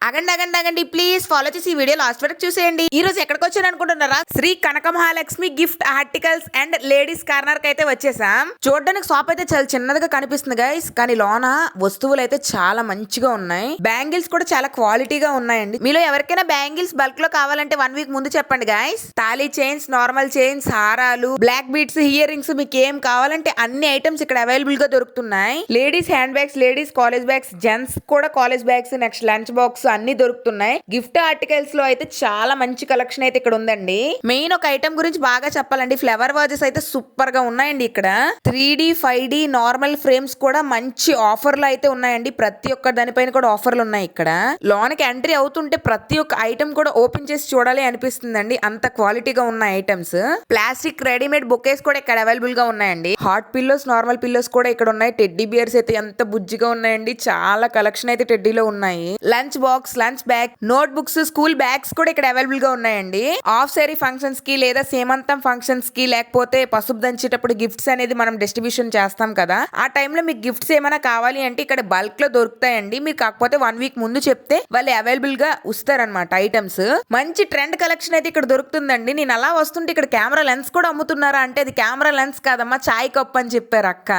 అగండి అగండి అగండి please follow చేసి ఈ video last వరకు చూసేయండి. ఈ రోజు ఎక్కడికి వచ్చాను అనుకుంటున్నారా? Sri Kanaka Mahalakshmi gift articles and ladies corner కి అయితే వచ్చేసాం. చూడడానికి షాప్ అయితే చాలా చిన్నదిగా కనిపిస్తుంది గైస్, కానీ లోన వస్తువులు అయితే చాలా మంచిగా ఉన్నాయి. బ్యాంగిల్స్ కూడా చాలా క్వాలిటీగా ఉన్నాయండి. మీలో ఎవరికైనా బ్యాంగిల్స్ బల్క్ లో కావాలంటే 1 వీక్ ముందు చెప్పండి గైస్. తాళీ చైన్స్, నార్మల్ చైన్స్, హారాలు, బ్లాక్ బీడ్స్, ఇయర్ రింగ్స్ మీకు ఏం కావాలంటే అన్ని ఐటమ్స్ ఇక్కడ అవైలబుల్ గా దొరుకుతున్నాయి. Ladies handbags, ladies college bags, gents కూడా college bags, next lunch box అన్ని దొరుకుతున్నాయి. గిఫ్ట్ ఆర్టికల్స్ లో అయితే చాలా మంచి కలెక్షన్ అయితే ఇక్కడ ఉందండి. మెయిన్ ఒక ఐటమ్ గురించి బాగా చెప్పాలండి, ఫ్లవర్ వాజెస్ అయితే సూపర్ గా ఉన్నాయండి. ఇక్కడ 3D 5D నార్మల్ ఫ్రేమ్స్ కూడా మంచి ఆఫర్ లో అయితే ఉన్నాయండి. ప్రతి ఒక్క దానిపైన కూడా ఆఫర్లు ఉన్నాయి. ఇక్కడ లోనికి ఎంట్రీ అవుతుంటే ప్రతి ఒక్క ఐటమ్ కూడా ఓపెన్ చేసి చూడాలి అనిపిస్తుందండి, అంత క్వాలిటీగా ఉన్న ఐటమ్స్. ప్లాస్టిక్ రెడీమేడ్ బొకేస్ కూడా ఇక్కడ అవైలబుల్ గా ఉన్నాయండి. హాట్ పిల్లోస్, నార్మల్ పిల్లోస్ కూడా ఇక్కడ ఉన్నాయి. టెడ్డీ బియర్స్ అయితే ఎంత బుజ్జిగా ఉన్నాయండి. చాలా కలెక్షన్ అయితే టెడ్డీలో ఉన్నాయి. Lunch box, lunch bag, note books, school bags కూడా ఇక్కడ అవైలబుల్ గా ఉన్నాయండి. ఆఫ్ సారీ ఫంక్షన్స్ కి లేదా సేమంతం ఫంక్షన్స్ కి లేకపోతే పసుపు దంచేటప్పుడు గిఫ్ట్స్ అనేది మనం డిస్ట్రిబ్యూషన్ చేస్తాం కదా, ఆ టైంలో మీకు గిఫ్ట్స్ ఏమైనా కావాలి అంటే ఇక్కడ బల్క్ లో దొరుకుతాయండి. మీరు కాకపోతే 1 వీక్ ముందు చెప్తే వాళ్ళు అవైలబుల్ గా వస్తారనమాట ఐటమ్స్. మంచి ట్రెండ్ కలెక్షన్ అయితే ఇక్కడ దొరుకుతుందండి. నేను అలా వస్తుంటే ఇక్కడ కెమెరా లెన్స్ కూడా అమ్ముతున్నారా అంటే అది కెమెరా లెన్స్ కాదమ్మా, చాయ్ కప్ అని చెప్పారు అక్క.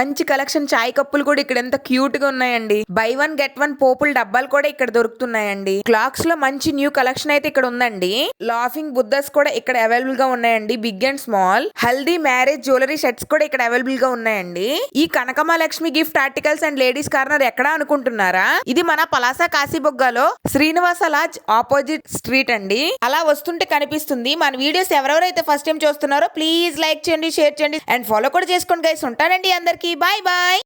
మంచి కలెక్షన్ చాయ్ కప్పులు కూడా ఇక్కడ ఎంత క్యూట్ గా ఉన్నాయండి. బై 1 గెట్ 1 పోపుల డబ్బాలు కూడా ఇక్కడ దొరుకుతున్నాయండి. క్లాక్స్ లో మంచి న్యూ కలెక్షన్ అయితే ఇక్కడ ఉందండి. లాఫింగ్ బుద్ధస్ కూడా ఇక్కడ అవైలబుల్ గా ఉన్నాయండి, big and small. Haldi, marriage jewellery sets కూడా ఇక్కడ అవైలబుల్ గా ఉన్నాయండి. ఈ Kanakamahalakshmi gift articles and ladies corner ఎక్కడ అనుకుంటున్నారా? ఇది మన పలాస కాశీబొగ్గలో శ్రీనివాస లాడ్జ్ ఆపోజిట్ స్ట్రీట్ అండి. అలా వస్తుంటే కనిపిస్తుంది. మన వీడియోస్ ఎవరెవరైతే ఫస్ట్ టైం చూస్తున్నారో ప్లీజ్ లైక్ చేయండి, షేర్ చేయండి అండ్ ఫాలో కూడా చేసుకోండి గైస్. ఉంటానండి అందరికి, బాయ్ బాయ్.